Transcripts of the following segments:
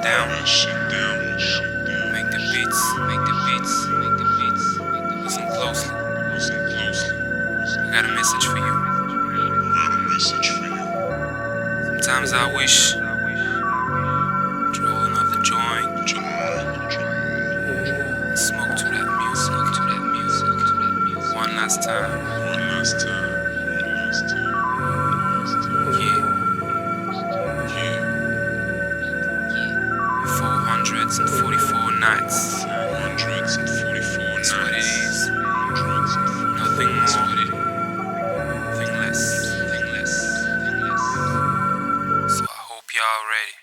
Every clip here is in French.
down. Make the beats. Listen closely. I got a message for you. Sometimes I wish to roll another joint. Smoke to that music. One last time. Yeah. 444 nights. That's what it is. Nothing more. Nothing less. So I hope y'all ready.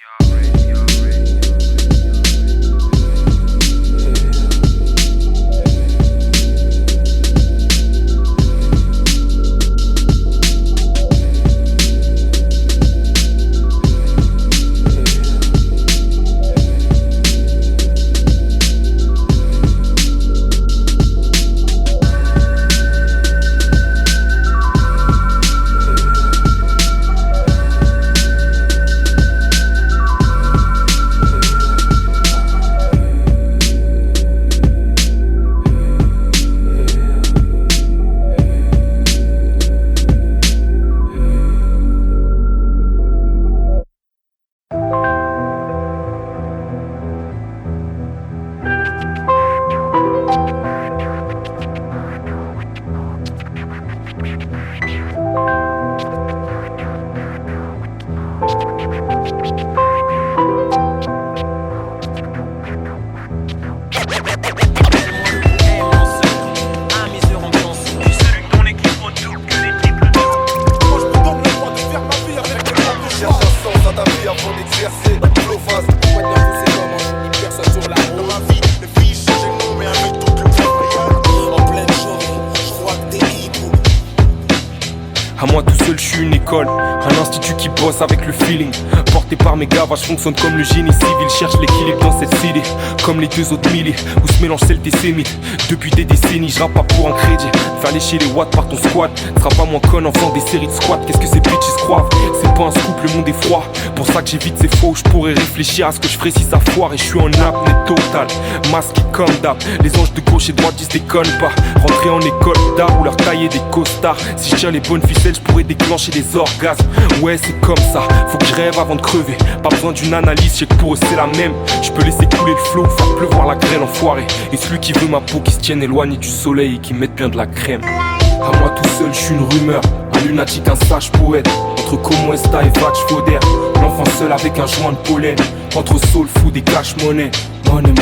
À moi tout seul, je suis une école, un institut qui bosse avec le feeling. Porté par mes gars, je fonctionne comme le génie civil. Cherche l'équilibre dans cette cité, comme les deux autres milliers où se mélangent celles et sémites. Depuis des décennies, je rappe pas pour un crédit. Faire lécher les watts par ton squat, seras pas moins con en faisant des séries de squats. Qu'est-ce que ces bitches croient? C'est pas un scoop, le monde est froid. Pour ça que j'évite ces faux, je pourrais réfléchir à ce que je ferais si ça foire. Et je suis en apnée totale, masqué comme d'hab. Les anges de gauche et droite disent déconne pas. Rentrer en école d'art ou leur tailler des costards. Si je tiens les bonnes ficelles, je pourrais déclencher des orgasmes. Ouais, c'est comme ça, faut que je rêve avant de crever. Pas besoin d'une analyse, je sais que pour eux c'est la même. Je peux laisser couler le flot, faire pleuvoir la graine enfoirée. Et celui qui veut ma peau, qui se tienne éloigné du soleil et qui mette bien de la crème. À moi tout seul, je suis une rumeur, un lunatique, un sage poète. Entre Como Esta et Vatch Fauder, l'enfant seul avec un joint de pollen. Entre soul food et cash money. Money.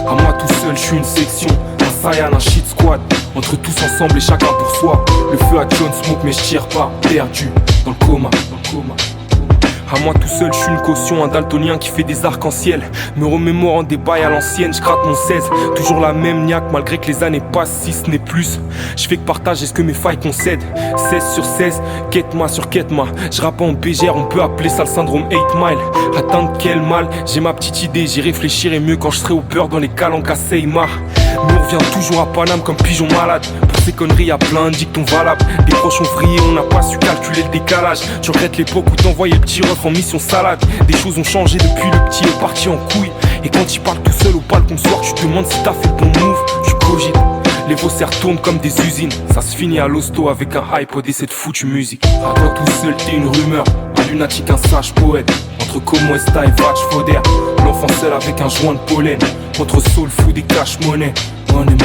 À moi tout seul, je suis une section, un Saiyan, un shit squad. Entre tous ensemble et chacun pour soi. Le feu à John Smoke mais je tire pas. Perdu dans le coma. À moi tout seul, je suis une caution, un daltonien qui fait des arcs-en-ciel. Me remémorant des bails à l'ancienne, je gratte mon 16. Toujours la même niaque malgré que les années passent, si ce n'est plus. Je fais que partager ce que mes failles concèdent. 16 sur 16, quête-moi sur quête-moi. Je rappe en BGR, on peut appeler ça le syndrome 8 mile. Atteindre quel mal, j'ai ma petite idée, j'y réfléchirai mieux quand je serai au beurre dans les calanques à Seymar. Mais on revient toujours à Paname comme pigeon malade. Pour ces conneries y'a plein de dictons valables. Des proches ont vrillé, on n'a pas su calculer le décalage. Tu regrettes l'époque où t'envoyais le petit ref en mission salade. Des choses ont changé depuis le petit est parti en couille. Et quand il parle tout seul au balcon soir, tu te demandes si t'as fait le bon move. Tu cogites, les faussaires tournent comme des usines. Ça se finit à l'hosto avec un iPod et cette foutue musique. À toi tout seul t'es une rumeur, un lunatique, un sage poète. Entre Como Esta et Vatch Fauder, l'enfant seul avec un joint de pollen. Entre soul food et cash money. Money.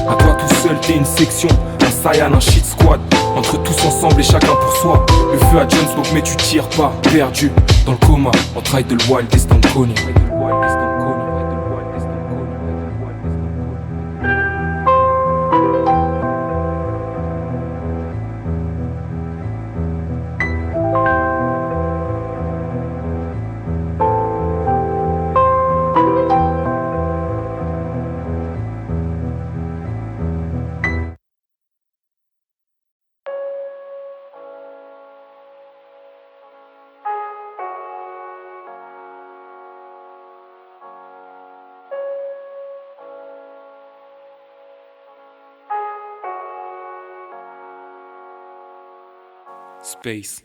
À toi tout seul t'es une section, un Saiyan, un shit squad. Entre tous ensemble et chacun pour soi. Le feu à John Smoke mais tu tires pas. Perdu dans le coma, on traille de le wild et Stanconi. Space.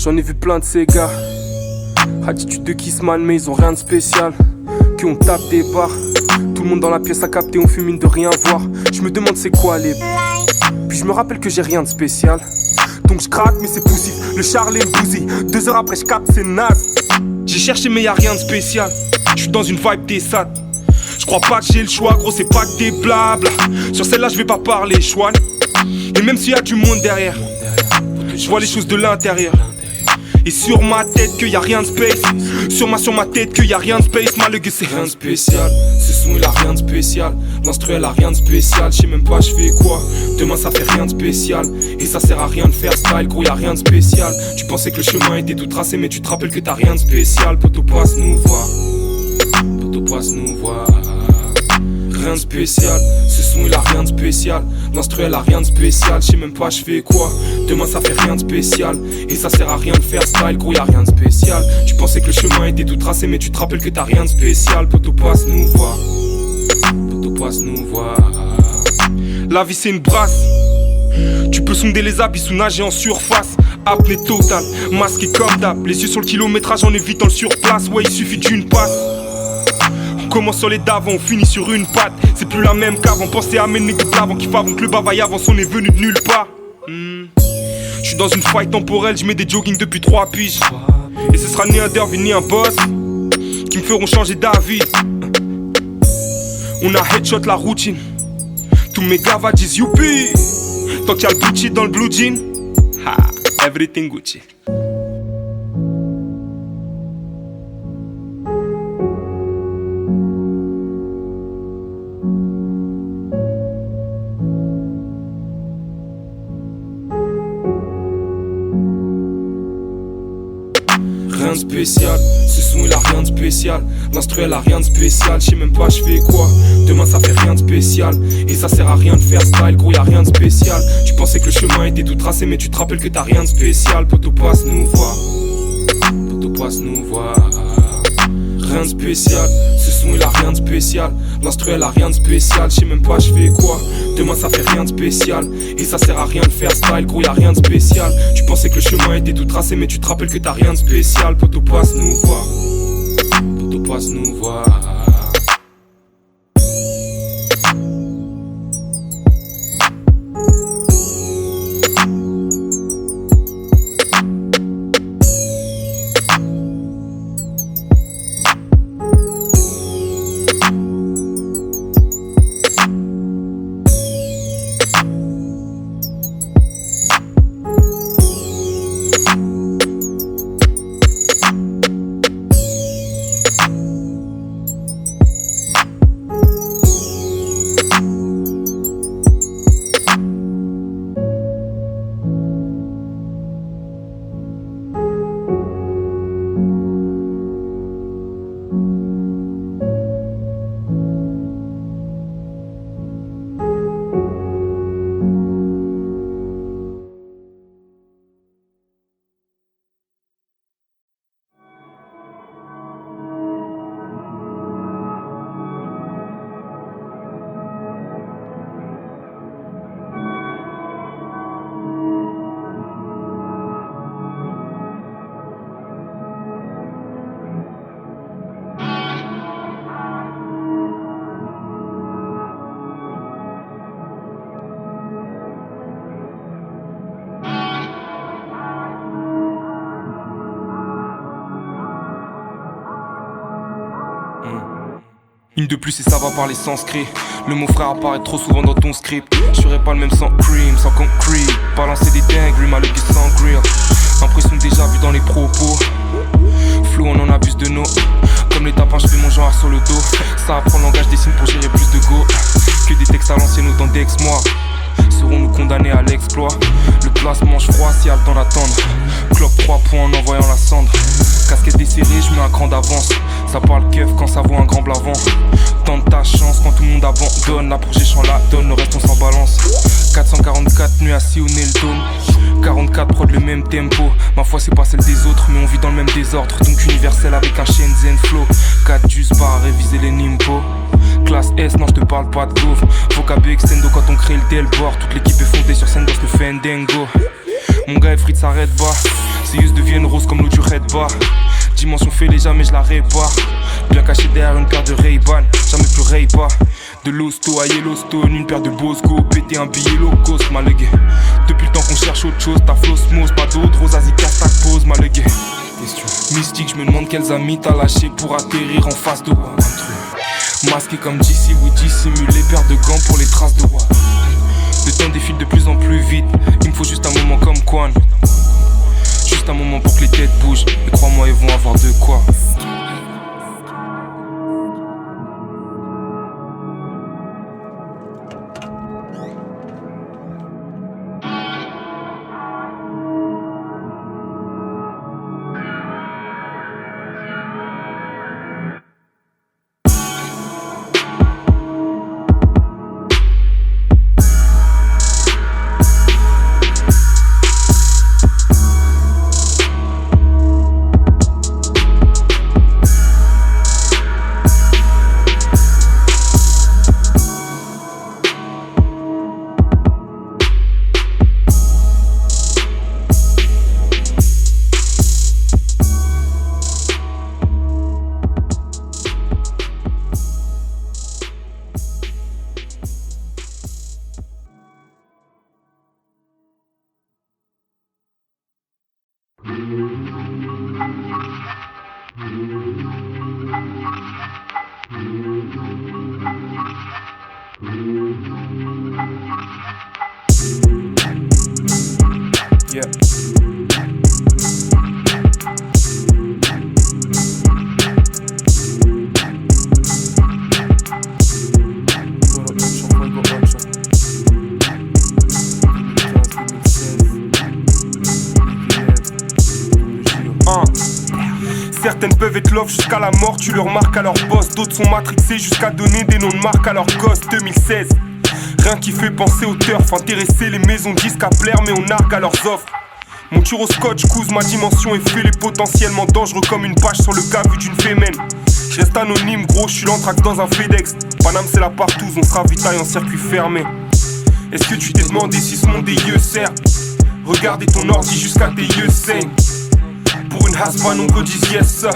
J'en ai vu plein de ces gars. Attitude de Kissman, mais ils ont rien de spécial. Qui on tape des barres. Tout le monde dans la pièce a capté, on fume mine de rien voir. Je me demande c'est quoi les. Puis je me rappelle que j'ai rien de spécial. Donc je craque mais c'est poussif, le Charlie me bousille. 2 heures après je capte c'est naze. J'ai cherché mais y'a rien de spécial. Je suis dans une vibe des SAT. Je crois pas que j'ai le choix, gros c'est pas que des blabla. Sur celle-là je vais pas parler, chouane. Et même s'il y a du monde derrière, je vois les choses de l'intérieur. Et sur ma tête que y'a rien de space. Sur ma tête que y'a rien de space. Malgré c'est rien de spécial. Ce son il a rien de spécial. L'instru elle a rien de spécial. J'sais même pas j'fais quoi. Demain ça fait rien de spécial. Et ça sert à rien de faire style. Gros y'a rien de spécial. Tu pensais que le chemin était tout tracé. Mais tu te rappelles que t'as rien de spécial. Poto passe nous voir. Poto passe nous voir. Rien de spécial, ce son il a rien de spécial. L'instru elle a rien de spécial, j'sais même pas j'fais quoi. Demain ça fait rien de spécial. Et ça sert à rien de faire style, gros y'a rien de spécial. Tu pensais que le chemin était tout tracé mais tu te rappelles que t'as rien de spécial. Poto passe nous voir. Poto passe nous voir. La vie c'est une brasse. Tu peux sonder les abysses ou nager en surface. Apnée totale, masqué comme d'hab. Les yeux sur le kilométrage en évitant le surplace. Ouais il suffit d'une passe. On commence sur les d'avant, on finit sur une patte. C'est plus la même qu'avant, pensez à mes nègres d'avant qui favent que le bavaille avance, on est venu de nulle part. J'suis dans une faille temporelle, j'mets des jogging depuis 3 piges. Et ce sera ni un derby ni un boss qui me feront changer d'avis. On a headshot la routine. Tous mes gavas disent youpi. Tant qu'il y a le Gucci dans le blue jean, ha, everything Gucci. Rien de spécial, ce son il a rien de spécial. L'instru elle a rien de spécial, j'sais même pas j'fais quoi. Demain ça fait rien de spécial. Et ça sert à rien de faire style, gros y'a rien de spécial. Tu pensais que le chemin était tout tracé mais tu te rappelles que t'as rien de spécial. Poto passe nous voir. Poto passe nous voir. Rien de spécial, ce son il a rien de spécial. L'instru elle a rien de spécial, j'sais même pas j'fais quoi. Demain ça fait rien de spécial. Et ça sert à rien de faire style, gros y'a rien de spécial. Tu pensais que le chemin était tout tracé mais tu te rappelles que t'as rien de spécial. Poto passe nous voir. Poto passe nous voir. Une de plus et ça va parler sanskrit. Le mot frère apparaît trop souvent dans ton script. Je ferai pas le même sans cream, sans concrete. Balancer des dingueries, mal le sans grill. Impression déjà vue dans les propos. Flow on en abuse de nos. Comme les tapins je fais mon genre sur le dos. Ça apprend le langage des signes pour gérer plus de go. Que des textes à l'ancienne autant d'ex-moi. Serons-nous condamnés à l'exploit? Le placement je froid si y a le temps d'attendre. Clope 3 points en envoyant la cendre. Casquette desserrée, je mets un cran d'avance. Ça parle keuf quand ça vaut un grand blavant. Tente ta chance quand tout le monde abandonne. La projet chant la donne, le reste on s'en balance. 444 nuits à sillonner le dôme. 44 prod le même tempo. Ma foi c'est pas celle des autres mais on vit dans le même désordre. Donc universel avec un Shenzhen flow. 4 juice pas à réviser les nimbos. Classe S, non je te parle pas de gaufre. Vocab extendo quand on crée le delboard. Toute l'équipe est fondée sur scène dans le Fandango. Mon gars Efrit s'arrête bas. Ses yeux deviennent roses comme l'eau du Red Bar. Dimension fêlée, jamais je la répare. Bien caché derrière une paire de Ray-Ban, jamais plus Ray-Ban. De l'hosto à Yellowstone, une paire de Bosco, péter un billet low cost, malégué. Depuis le temps qu'on cherche autre chose, ta flosmose, pas d'autre, Rosasie casse ta pose, malégué. Mystique, je me demande quels amis t'as lâché pour atterrir en face de moi. Masqué comme DC, oui dissimulé, paire de gants pour les traces de moi. Le temps défile de plus en plus vite, il me faut juste un moment comme Quan. Juste un moment pour que les têtes bougent, et crois-moi ils vont avoir de quoi. Yeah. Certaines peuvent être love jusqu'à la mort, tu leur marques à leur boss. D'autres sont matrixés jusqu'à donner des noms de marque à leurs gosses. 2016, rien qui fait penser au turf. Intéresser les maisons disques à plaire, mais on nargue à leurs offres. Mon tir au scotch couse ma dimension et fait les potentiellement dangereux comme une page sur le cas vu d'une fémène. Je reste anonyme gros, je suis l'anthrax dans un FedEx. Paname c'est la partouze, on se ravitaille en circuit fermé. Est-ce que tu t'es demandé si ce monde des yeux sert? Regardez ton ordi jusqu'à tes yeux saignent. Pour une haspa, nombre disent yes.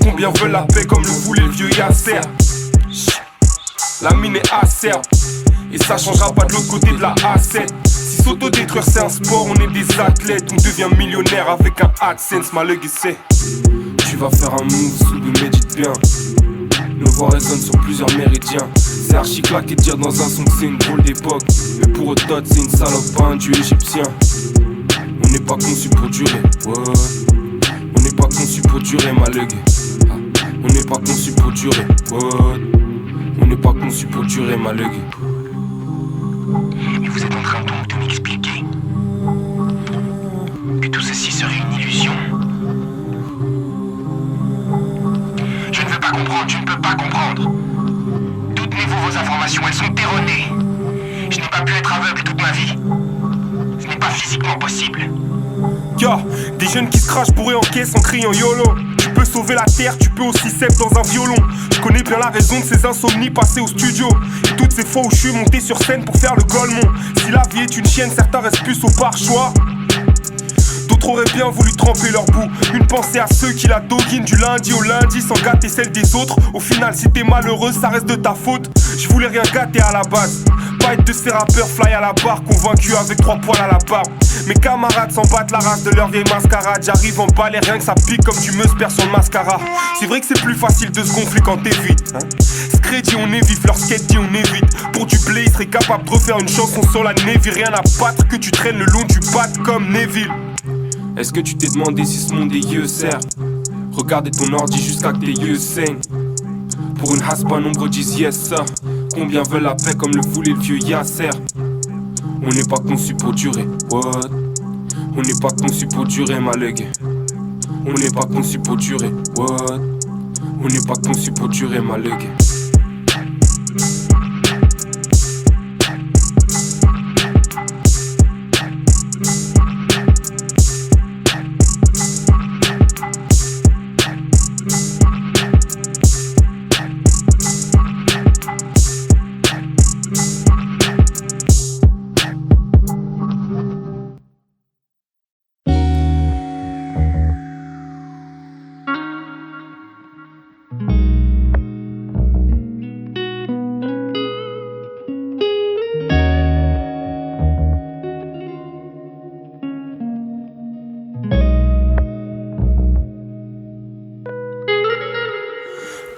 Combien veulent la paix comme le voulait le vieux Yasser? La mine est acerbe et ça changera pas de l'autre côté de la A7. Si s'autodétruire c'est un sport, on est des athlètes. On devient millionnaire avec un AdSense, ma legacy. Tu vas faire un move, sous de médite bien. Nos voix résonnent sur plusieurs méridiens. C'est archi claqué de dire dans un son que c'est une drôle d'époque. Mais pour autant c'est une salope, pas un dieu égyptien. On n'est pas conçu pour durer, ouais. On n'est pas conçu pour durer, ma legue. On n'est pas conçu pour durer, ouais. On n'est pas conçu pour durer, ma legue. Mais vous êtes en train donc de m'expliquer que tout ceci serait une illusion. Je ne veux pas comprendre, je ne peux pas comprendre. Toutes vos informations, elles sont erronées. Je n'ai pas pu être aveugle toute ma vie. Ce n'est pas physiquement possible. Yo, des jeunes qui se crachent bourrés en caisse en criant YOLO. Tu peux sauver la terre, tu peux aussi sève dans un violon. Je connais bien la raison de ces insomnies passées au studio. Et toutes ces fois où je suis monté sur scène pour faire le golemon. Si la vie est une chienne, certains restent plus au par-choix. D'autres auraient bien voulu tremper leur bout. Une pensée à ceux qui la doguinent du lundi au lundi sans gâter celle des autres. Au final si t'es malheureuse ça reste de ta faute. Je voulais rien gâter à la base. Pas être de ces rappeurs fly à la barre, convaincus avec 3 poils à la barbe. Mes camarades s'en battent la race de leur vieille mascarade. J'arrive en balai, rien que ça pique comme du meuse sur le mascara. C'est vrai que c'est plus facile de se gonfler quand t'évites, hein. Scred on est vif, leur skate dit on évite. Pour du blé, ils seraient capables de refaire une chanson sur la Navy. Rien à battre que tu traînes le long du bat comme Neville. Est-ce que tu t'es demandé si ce monde des yeux sert? Regardez ton ordi jusqu'à que tes yeux saignent. Pour une haspa, nombre disent yes ça. Combien veulent la paix comme le voulait le vieux Yasser? On n'est pas conçu pour durer, what? On n'est pas conçu pour durer, ma legue. On n'est pas conçu pour durer, what? On n'est pas conçu pour durer, ma legue.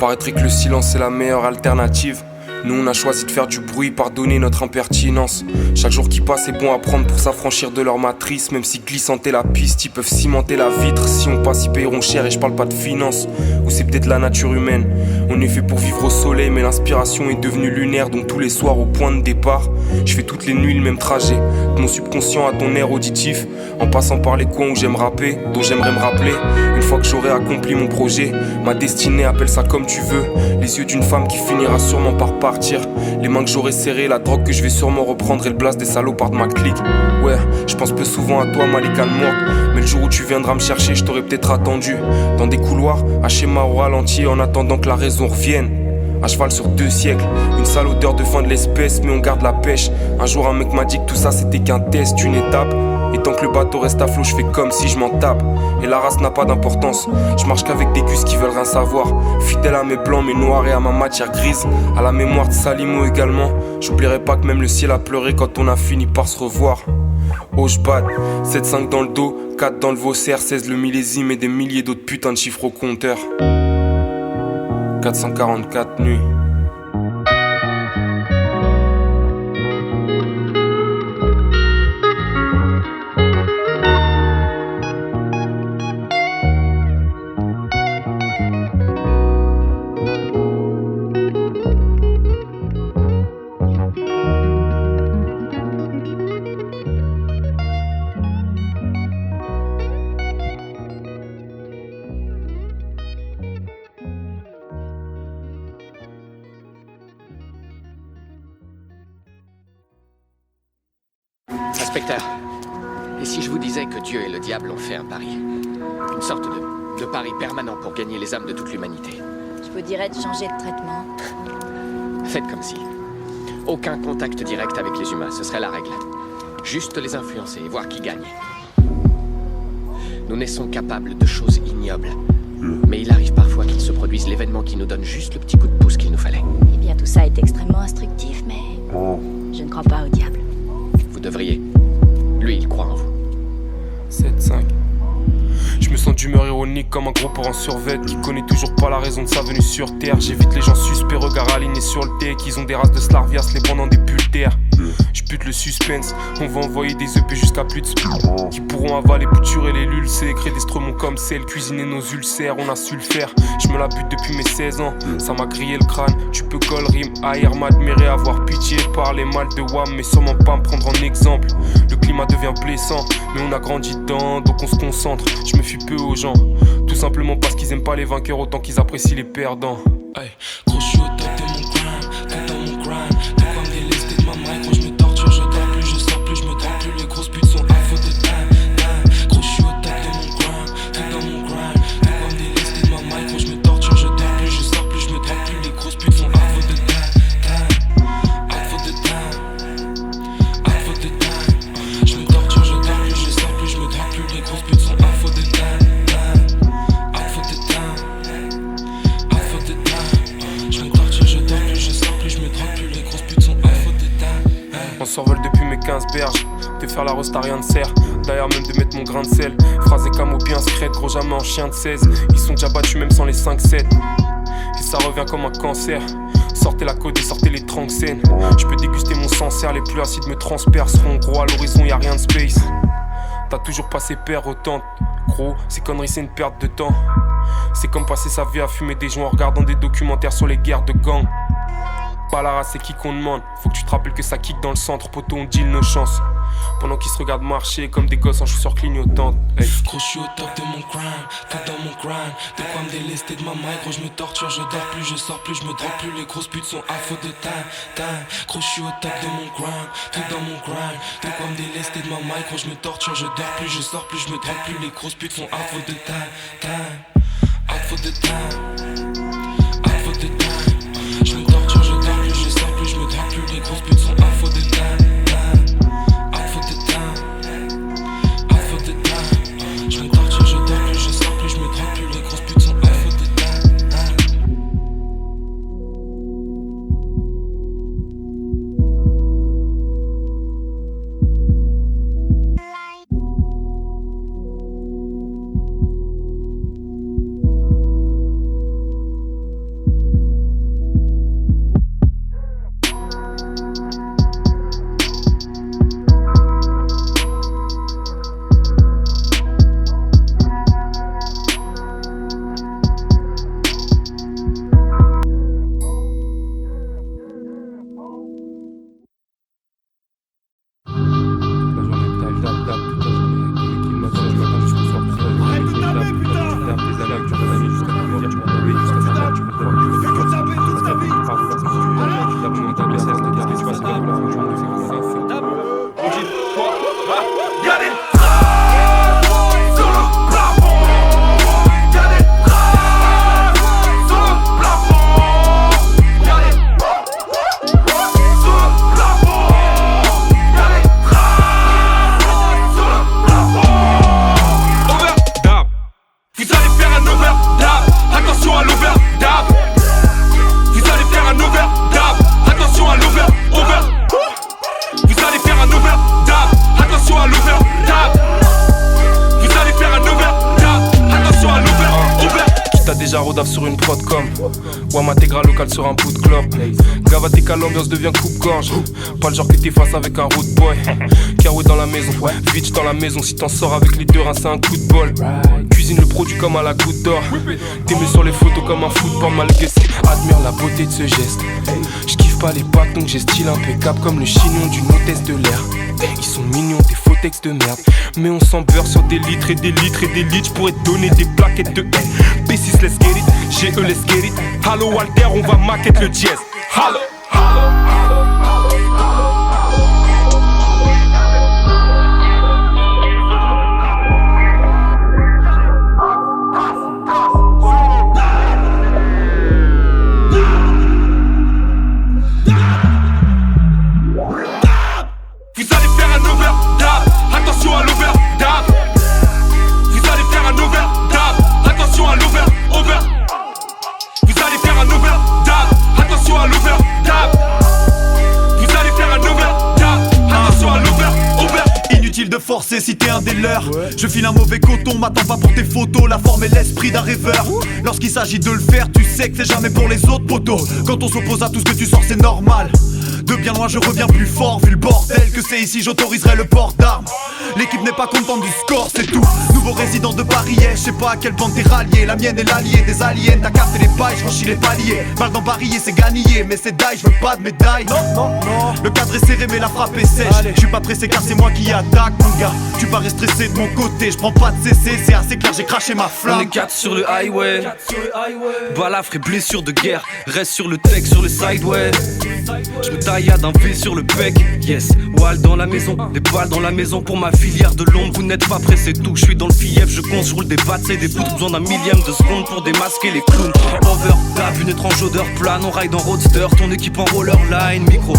Paraîtrait que le silence est la meilleure alternative. Nous on a choisi de faire du bruit, pardonner notre impertinence. Chaque jour qui passe est bon à prendre pour s'affranchir de leur matrice. Même si glissante est la piste, ils peuvent cimenter la vitre. Si on passe ils payeront cher et je parle pas de finance. Ou c'est peut-être la nature humaine. On est fait pour vivre au soleil mais l'inspiration est devenue lunaire. Donc tous les soirs au point de départ je fais toutes les nuits le même trajet. De mon subconscient à ton air auditif. En passant par les coins où j'aime rapper, dont j'aimerais me rappeler. Une fois que j'aurai accompli mon projet, ma destinée, appelle ça comme tu veux. Les yeux d'une femme qui finira sûrement par partir. Les mains que j'aurai serrées, la drogue que je vais sûrement reprendre. Et le blast des salopards de ma clique. Ouais, je pense peu souvent à toi, Malika le morte. Mais le jour où tu viendras me chercher, je t'aurais peut-être attendu. Dans des couloirs, à schéma au ralenti. En attendant que la raison revienne. À cheval sur 2 siècles, une sale odeur de fin de l'espèce, mais on garde la pêche. Un jour un mec m'a dit que tout ça c'était qu'un test, une étape. Et tant que le bateau reste à flot, je fais comme si je m'en tape. Et la race n'a pas d'importance, je marche qu'avec des gus qui veulent rien savoir. Fidèle à mes blancs, mes noirs et à ma matière grise. À la mémoire de Salimo également. J'oublierai pas que même le ciel a pleuré quand on a fini par se revoir. Oh j'bad, 7-5 dans le dos, 4 dans le Vaussaire, 16 le millésime et des milliers d'autres putains de chiffres au compteur. 444 nuits. Inspecteur, et si je vous disais que Dieu et le diable ont fait un pari? Une sorte de pari permanent pour gagner les âmes de toute l'humanité. Je vous dirais de changer de traitement. Faites comme si. Aucun contact direct avec les humains, ce serait la règle. Juste les influencer et voir qui gagne. Nous naissons capables de choses ignobles. Mais il arrive parfois qu'il se produise l'événement qui nous donne juste le petit coup de pouce qu'il nous fallait. Eh bien, tout ça est extrêmement instructif, mais je ne crois pas au diable. Vous devriez. Lui, il croit en vous. 7-5. Je me sens d'humeur ironique comme un gros porc en survêt qui connaît toujours pas la raison de sa venue sur terre. J'évite les gens suspects, regards alignés sur le thé, qu'ils ont des races de Slarvias, les pendant des bulles d'air. J'bute le suspense, on va envoyer des EP jusqu'à plus de speed qui pourront avaler, bouturer les lulcés, créer des stromons comme celle, cuisiner nos ulcères, on a su le faire. Je me la bute depuis mes 16 ans, ça m'a grillé le crâne. Tu peux call rime, haïr, m'admirer, avoir pitié, parler mal de WAM, mais sûrement pas me prendre en exemple. Le climat devient blessant, mais on a grandi dedans, donc on se concentre. Je me fie peu aux gens, tout simplement parce qu'ils aiment pas les vainqueurs autant qu'ils apprécient les perdants. Hey, gros, je suis au top de mon grind, tout dans mon grind. De quoi me délester de ma mic, gros, je me torture, je dors plus, je sors plus, je me trompe plus. Les grosses putes sont à faute de time. Gros, je suis au top de mon grind, tout dans mon grind. De quoi me délester de ma mic, gros, je me torture, je dors plus, je sors plus, je me trompe plus. Les grosses putes sont à faute de time. À faute de time. À faute de time. Je me torture, je dors plus, je sors plus, je me trompe plus. Les grosses putes sont à faute de time. On s'envole depuis mes 15 berges. De faire la roste à rien ne sert. D'ailleurs même de mettre mon grain de sel. Phrase et camo bien secrète, gros jamais en chien de 16. Ils sont déjà battus même sans les 5-7. Et ça revient comme un cancer. Sortez la code et sortez les tranxènes. Je peux déguster mon sang-serre, les plus acides me transperceront. Gros à l'horizon y'a rien de space. T'as toujours passé père autant. Gros, ces conneries c'est une perte de temps. C'est comme passer sa vie à fumer des joints en regardant des documentaires sur les guerres de gangs. Pas la race, c'est qui qu'on demande. Faut que tu te rappelles que ça kick dans le centre. Poto, on deal nos chances. Pendant qu'ils se regardent marcher comme des gosses en chaussures clignotantes. Hey. Gros, je suis au top de mon grind, tout dans mon grind. De quoi me délester de ma mic, gros, je me torture, je dors plus, je sors plus, je me drogue plus. Les grosses putes sont à faute de time. Gros, je suis au top de mon grind, tout dans mon grind. De quoi me délester de ma mic, gros, je me torture, je dors plus, je sors plus, je me drogue plus. Les grosses putes sont à faute de time. À faute de time. À faute de time. Je me torture, je dors plus, je sors plus, je me drogue plus. Les grosses putes sont à faute de time. À faute de time. À faute de time. Je me torture, je dors plus, je sors plus, je me drogue plus. Les grosses putes sont à faute de time. déjà rodave sur une prod comme Wam intégral local sur un bout de clope. Gavatéka, l'ambiance devient coupe-gorge. Pas le genre que t'es face avec un road boy. Caroué dans la maison, Vitch dans la maison. Si t'en sors avec les deux reins, c'est un coup de bol. Cuisine le produit comme à la goutte d'or. T'es mis sur les photos comme un football mal guessé. Admire la beauté de ce geste. J'kiffe pas les bâtons, j'ai style impeccable comme le chignon d'une hôtesse de l'air. Ils sont mignons, tes faux textes de merde. Mais on s'en beurre sur des litres et des litres et des litres. J'pourrais te donner des plaquettes de haine. B6 let's get it, GE let's get it. Hallo Walter, on va maquette le jazz. Hallo. De forcer si t'es un des leurs. Je file un mauvais coton, m'attends pas pour tes photos. La forme et l'esprit d'un rêveur. Lorsqu'il s'agit de le faire, tu sais que c'est jamais pour les autres poteaux. Quand on s'oppose à tout ce que tu sors, c'est normal. De bien loin je reviens plus fort. Vu le bordel que c'est ici, j'autoriserai le port d'armes. L'équipe n'est pas contente du score, c'est tout. Nouveau résident de Paris, je sais pas à quelle bande t'es rallié. La mienne est l'allié des aliens. T'as capté les pailles, j'franchis les paliers. Balle dans barillet, c'est gagné. Mais c'est die, j'veux pas de médaille. Non. Le cadre est serré mais la frappe est sèche. J'suis pas pressé car c'est moi qui attaque mon gars. Tu parais stressé de mon côté, j'prends pas de CC. C'est assez clair, j'ai craché ma flamme. On est 4 sur le highway. Balafre et blessure de guerre. Reste sur le tech, sur le sideway. J'me taillade un V sur le bec. Yes, Wall dans la maison. Des balles dans la maison pour ma filière de l'ombre. Vous n'êtes pas pressé tout, je suis dans le fief. Je compte, je roule des battes, c'est des poutres. Besoin d'un millième de seconde pour démasquer les clowns. Overlap, une étrange odeur plane. On ride en roadster, ton équipe en roller line. Micro,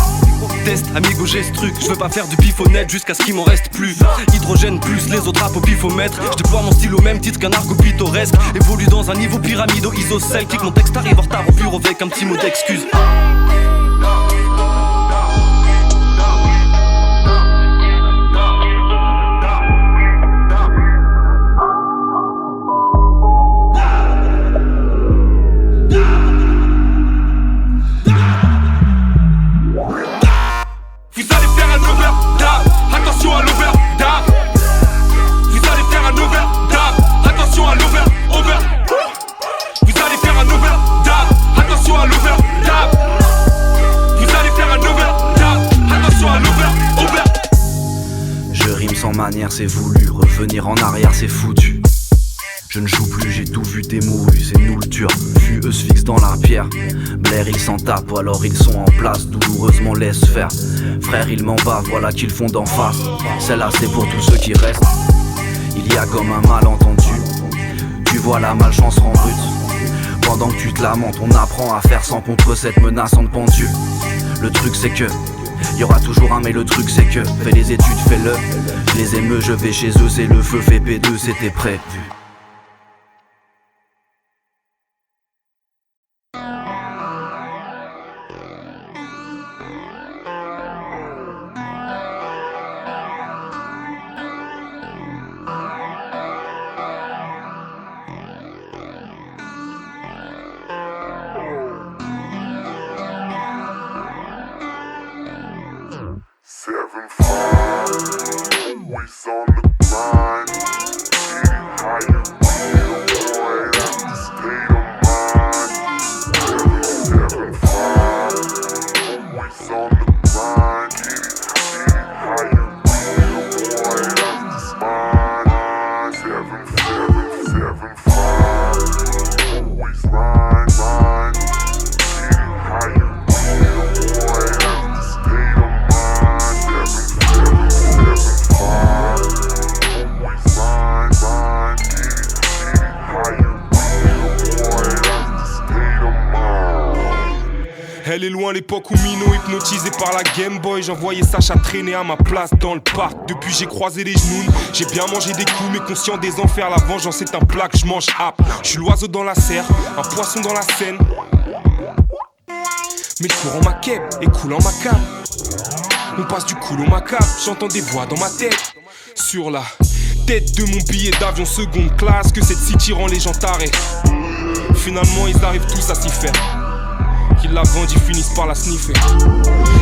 test, amigo, j'ai ce truc. Je veux pas faire du pifonnette jusqu'à ce qu'il m'en reste plus. Hydrogène plus les autres au pifomètre. Je déploie mon style au même titre qu'un argot pittoresque. Évolue dans un niveau pyramido iso-celtique. Mon texte arrive en retard au bureau avec un petit mot d'excuse. C'est voulu, revenir en arrière c'est foutu. Je ne joue plus, j'ai tout vu démouru, c'est nous le dur. Eux se fixent dans la pierre. Blair ils s'en tapent, alors ils sont en place. Douloureusement laisse faire. Frère ils m'en bavent, voilà qu'ils font d'en face. Celle-là c'est pour tous ceux qui restent. Il y a comme un malentendu. Tu vois la malchance rend brute. Pendant que tu te lamentes, on apprend à faire sans contre cette menaçante pendule. Le truc c'est que y'aura toujours un mais le truc c'est que fais les études, fais-le. Je les émeus, je vais chez eux, c'est le feu, fait P2, c'était prévu. Elle est loin l'époque où Mino hypnotisé par la Game Boy. J'envoyais Sacha traîner à ma place dans le parc. Depuis j'ai croisé les genoux, j'ai bien mangé des coups. Mais conscient des enfers, la vengeance c'est un plat que je mange ap. Je suis l'oiseau dans la serre, un poisson dans la Seine. Mais le courant ma quête et coule en ma cape. On passe du cool au macabre, j'entends des voix dans ma tête. Sur la tête de mon billet d'avion seconde classe que cette city rend les gens tarés. Finalement ils arrivent tous à s'y faire. Qu'ils la vendent, ils finissent par la sniffer.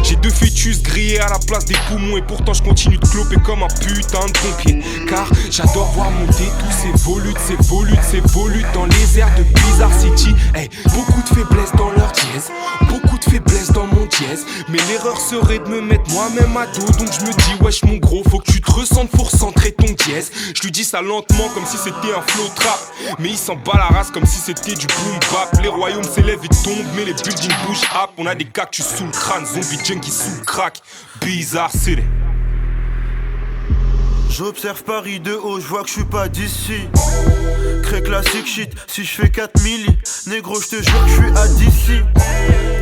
J'ai 2 fœtus grillés à la place des poumons. Et pourtant je continue de cloper comme un putain de pompier. Car j'adore voir monter tous ces volutes dans les airs de Bizarre City. Hey, beaucoup de faiblesses dans leur dièse, beaucoup de faiblesses dans mon dièse. Mais l'erreur serait de me mettre moi-même à dos. Donc je me dis wesh mon gros, faut que tu te ressentes pour centrer ton dièse. Je lui dis ça lentement comme si c'était un flow trap. Mais il s'en bat la race comme si c'était du boom bap. Les royaumes s'élèvent et tombent, mais les buildings bouge up, on a des cactus sous le crâne, zombie junkie sous le crack, Bizarre City. J'observe Paris de haut, je vois que je suis pas d'ici. Crée classique shit, si je fais 4 milli. Négro, je te jure que je suis à d'ici.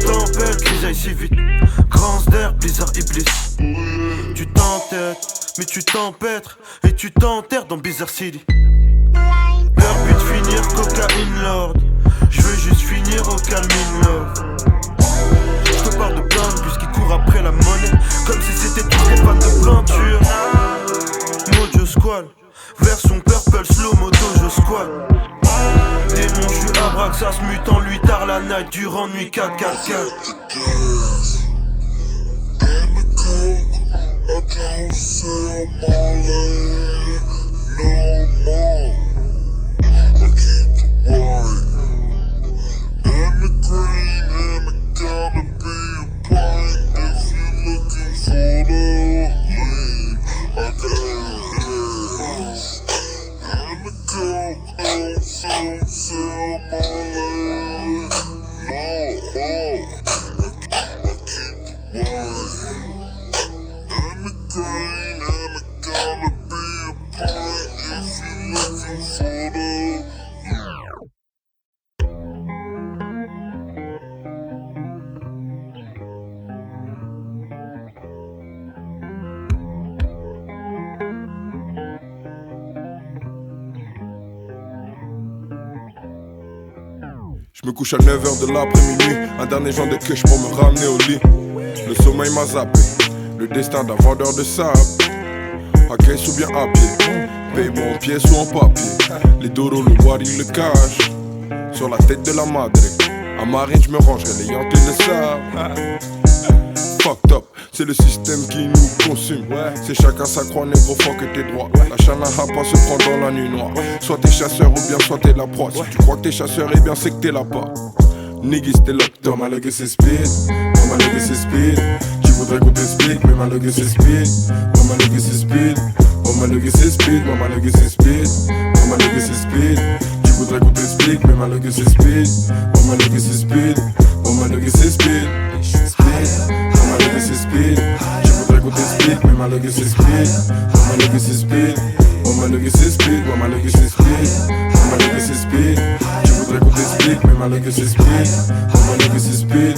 Tempête, qu'ils aillent si vite. Grand d'air, blizzard, iblis. Tu t'entêtes, mais tu t'empêtres. Et tu t'enterres dans Bizarre City. Leur but finir cocaïne lord. Je veux juste finir au calme in love. Je te parle de plein de bus qui courent après la monnaie. Comme si c'était tous des fans de peinture. Mojo squal, version purple, slow moto je squal. Démon je suis Abraxas, mutant lui tard la night, durant nuit 4-4-4. Je me couche à 9h de l'après-midi, un dernier joint de queue pour me ramener au lit. Le sommeil m'a zappé, le destin d'un vendeur de sable. À caisse ou bien à pied, paye-moi en pièces ou en papier. Les doros, le wari, le cash, sur la tête de la madre. À Marine, je me rangerai, les Yankees le savent. Fucked up, c'est le système qui nous consume. C'est chacun sa croix, négro, fuck que t'es droit. La chanaha pas se prend dans la nuit noire. Soit t'es chasseur ou bien soit t'es la proie. Si tu crois que t'es chasseur, eh bien c'est que t'es là pas. Niggas t'es locked up. Ma logue c'est speed, ma logue c'est speed. Tu voudrais qu'on t'explique, mais ma logue c'est speed. Ma logue c'est speed, ma logue c'est speed. Ma logue c'est speed, ma logue c'est speed. Tu voudrais qu'on t'explique, mais ma logue c'est speed. Ma logue c'est speed, ma logue c'est speed. Ma logue c'est speed, je voudrais qu'on t'explique, mais ma logue c'est speed. Ma logue c'est speed, ma logue c'est speed. Ma logue c'est speed, ma logue c'est speed. Je voudrais qu'on t'explique, mais ma logue c'est speed. Ma logue c'est speed,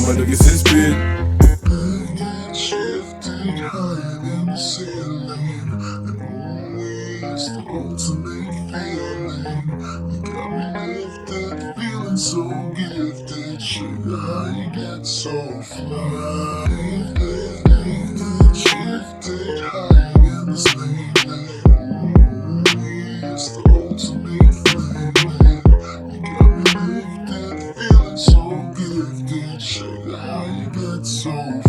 ma logue c'est speed. Shifted higher than the ceiling, and always the ultimate feeling. You got me lifted, feeling so gifted. Sugar, how you get so fly? Shifted higher than the ceiling. It's the ultimate feeling. You got me lifted, feeling so gifted. Sugar, how you get so fly?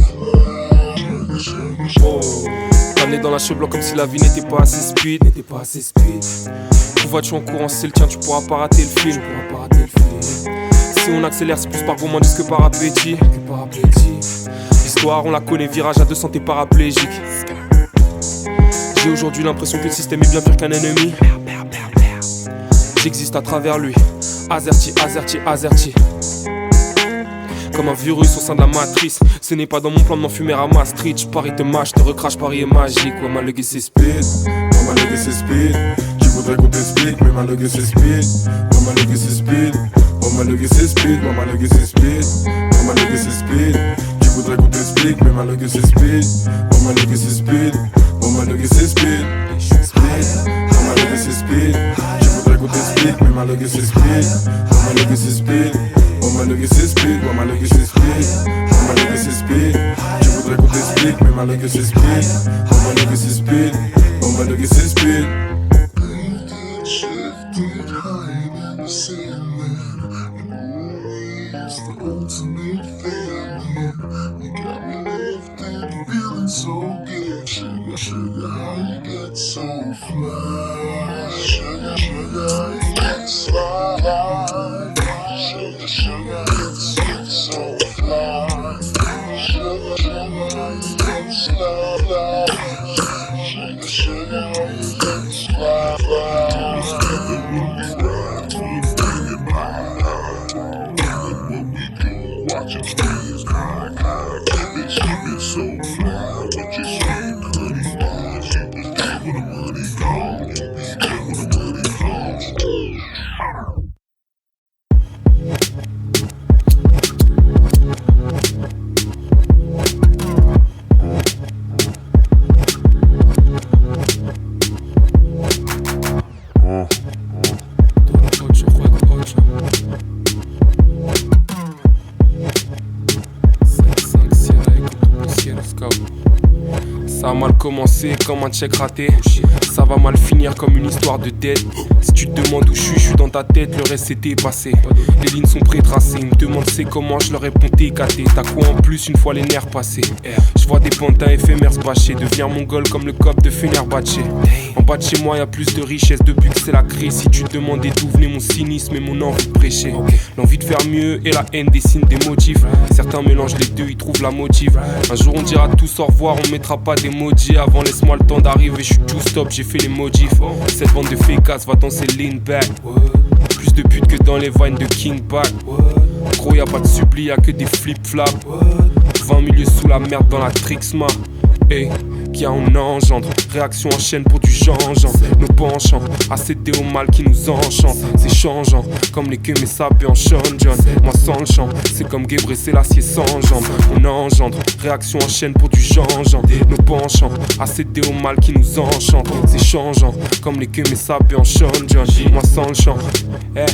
T'amener dans la cheveux blanc comme si la vie n'était pas assez speed. Vois-tu en courant, c'est le tien, tu pourras pas rater le film. Si on accélère, c'est plus par gourmandise que par appétit. L'histoire, on la connaît, virage à 200, t'es paraplégique. J'ai aujourd'hui l'impression que le système est bien pire qu'un ennemi. J'existe à travers lui. Azerty. Comme un virus au sein de la matrice. Ce n'est pas dans mon plan de m'enfumer à Maastricht. Paris te mâche, te recrache, Paris est magique. Ouais, ma logue c'est speed, ma logue c'est speed. Tu voudrais qu'on t'explique, mais ma logue c'est speed. Ma logue c'est speed, ma logue c'est speed. Ma logue c'est speed, ma logue c'est speed. Tu voudrais qu'on t'explique, mais ma logue c'est speed. Ma logue c'est speed, ma logue c'est speed. Ma logue c'est speed. Tu voudrais qu'on t'explique, mais ma logue c'est speed. Ma logue c'est speed. Ma logue c'est speed, ma logue c'est speed. Ma logue c'est speed. Tu voudrais qu'on t'explique, mais ma logue c'est speed. Ma logue c'est speed, ma logue c'est speed. Ça a mal commencé comme un check raté. Ça va mal finir comme une histoire de dette. Si tu te demandes où je suis dans ta tête, le reste c'était passé. Les lignes sont pré-tracées, ils me demandent c'est comment, je leur réponds TKT. T'as quoi en plus une fois les nerfs passés? Je vois des pantins éphémères se bâcher, devenir mongol comme le cop de Fenerbahçe. En bas de chez moi y'a plus de richesse depuis que c'est la crise. Si tu te demandais d'où venait mon cynisme et mon envie de prêcher, l'envie de faire mieux et la haine dessinent des motifs. Certains mélangent les deux, ils trouvent la motive. Un jour on dira tous au revoir, on mettra pas d'emoji. Avant laisse-moi le temps d'arriver, je suis tout stop, j'ai fait les modifs. Cette bande de fécasses va danser lean back. Plus de putes que dans les vines de King Back. Gros y'a pas de suppli, y'a que des flip-flaps. 20 milieux sous la merde dans la Trixma. Hey, qui a on engendre, réaction en chaîne pour du changeant. Nos penchants, accéder au mal qui nous enchante. C'est changeant, comme les queues mais sapés en Sean John. Moi sans le chant, c'est comme Gebré, c'est l'acier sans jambes. On engendre, réaction en chaîne pour du changeant. Nos penchants, accéder au mal qui nous enchante. C'est changeant, comme les queues mais sapés en Sean John. Moi sans le chant, hey.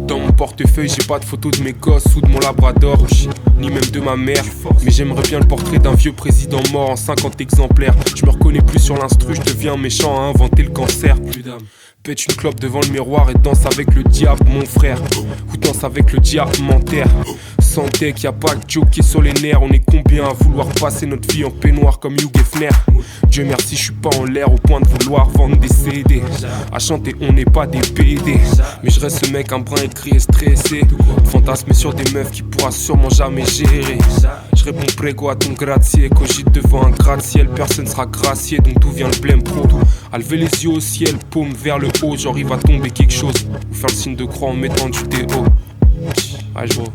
Dans mon portefeuille j'ai pas de photos de mes gosses ou de mon labrador, ni même de ma mère. Mais j'aimerais bien le portrait d'un vieux président mort en 50 exemplaires. Je me reconnais plus sur l'instru, je deviens méchant à inventer le cancer. Pète une clope devant le miroir et danse avec le diable mon frère. Ou danse avec le diamantaire. Sans deck, y'a pas que Joe qui est sur les nerfs. On est combien à vouloir passer notre vie en peignoir comme Hugh Hefner. Dieu merci, je suis pas en l'air au point de vouloir vendre des CD. À chanter, on n'est pas des PD. Mais je reste ce mec un brin écrit et stressé. Fantasmer sur des meufs qui pourra sûrement jamais gérer. Je réponds prego à ton gratte-ciel. Cogite devant un gratte-ciel, personne sera gracié. Donc d'où vient le blême pro? À lever les yeux au ciel, paume vers le haut. Genre il va tomber quelque chose. Ou faire le signe de croix en mettant du déo. Ouais, je vois.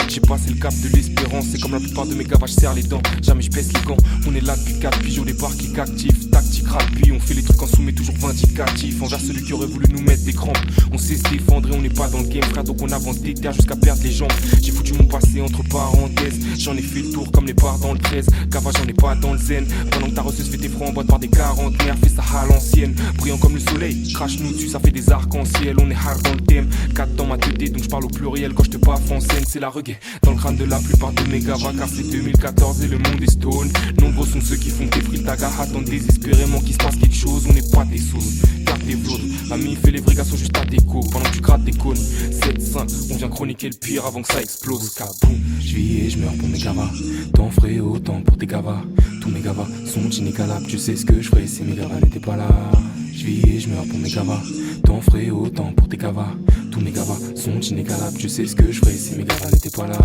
J'ai passé le cap de l'espérance, c'est comme la plupart de mes gars, je serre les dents. Jamais je baisse les gants, on est là depuis 4 piges au départ qui actif, tactique rapide. On fait les trucs en sous mais toujours vindicatif envers celui qui aurait voulu nous mettre des crampes. On sait se défendre et on n'est pas dans le game frère, donc on avance des terres jusqu'à perdre les jambes. J'ai foutu mon passé entre parenthèses, j'en ai fait le tour comme les bars dans le 13. Gava j'en ai pas dans le zen, pendant que ta reçue se fait tes froids en boîte par des quarantenaires. Fais ça à l'ancienne, brillant comme le soleil, crache nous dessus, ça fait des arcs-en-ciel. On est hard dans le thème, 4 dans ma 2D donc je parle au pluriel quand je te baffe en scène. C'est la reggae dans le crâne de la plupart de mes gavas, car c'est 2014 et le monde est stone. Nombreux sont ceux qui font des frites à gars, attendent désespérément qu'il se passe quelque chose. On n'est pas des sauces, garde tes vôtres. Ami fait les vrais gars sont juste à déco pendant que tu grattes des cônes. 7-5, on vient chroniquer le pire avant que ça explose. Kaboum, je vis et je meurs pour mes gavas. T'en ferais autant pour tes gavas. Tous mes gavas sont inégalables, tu sais ce que je ferais si mes gavas n'étaient pas là. Je Je vis et je meurs pour mes gavas. T'en ferais autant pour tes gavas. Tous mes gavas sont inégalables. Je sais ce que je ferais si mes gavas n'étaient pas là.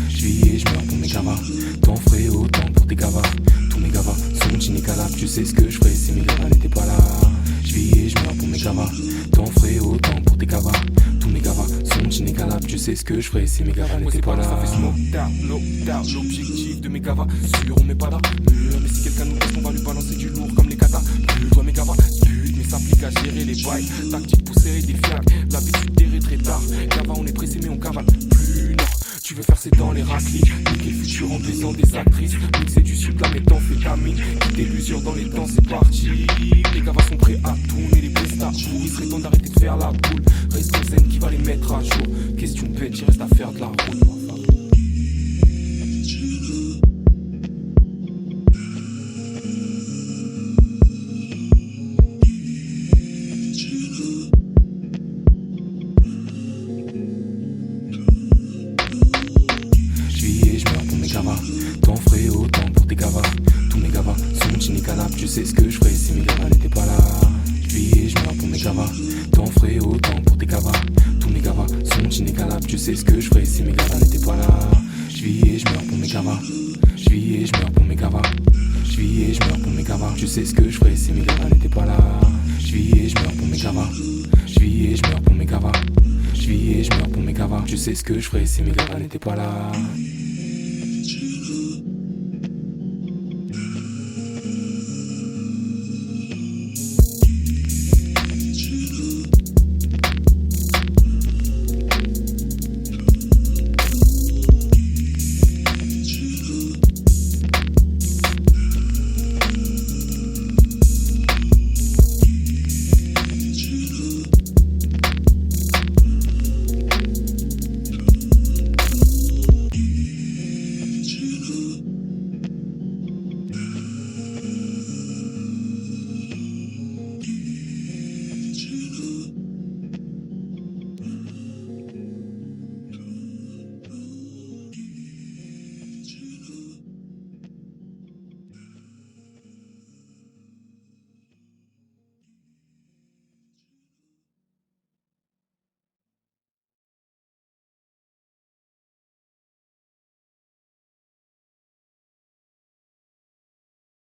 Je vis et je meurs pour mes gavas. T'en ferais autant pour tes gavas. Tous mes gavas sont inégalables. Je sais ce que je ferais si mes gavas n'étaient pas là. Je vis et je meurs pour mes gavas. T'en ferais autant pour tes gavas. Tous mes gavas sont inégalables. Je sais ce que je ferais si mes gavas n'étaient pas là. Ça fait smoke down, l'objectif de mes gavas. Sûr on met pas là. Mais si quelqu'un nous laisse, on va lui balancer du lourd comme les katas. Plus toi mes gavas, mais s'applique à gérer les bails. Tactique pour serrer des flaques. L'habitude d'errer très tard. Gava on est pressé mais on cavale plus nord. Tu veux faire c'est dans les raclis. Niquer le futur en baisant des actrices. Mixer du sud, la méthamphétamine. Quitter l'usure dans les temps, c'est parti. Les gavas sont prêts à tourner les prestats. Il serait temps d'arrêter de faire la boule. Reste en scène qui va les mettre à jour. Question bête, il reste à faire de la route. T'en ferais autant pour tes gavas. Tous mes gavas sont inégalables. Je sais ce que je ferais si mes gavas n'étaient pas là. Je vis et je meurs pour mes gavas. T'en ferais autant pour tes gavas. Tous mes gavas sont inégalables. Je sais ce que je ferais si mes gavas n'étaient pas là. Je vis et je meurs pour mes gavas. Je vis et je meurs pour mes gavas. Je vis et je meurs pour mes gavas. Je sais ce que je ferais si mes gavas n'étaient pas là. Je vis et je meurs pour mes gavas. Je vis et je meurs pour mes gavas. Je vis et je meurs pour mes gavas. Je sais ce que je ferais si mes gavas n'étaient pas là.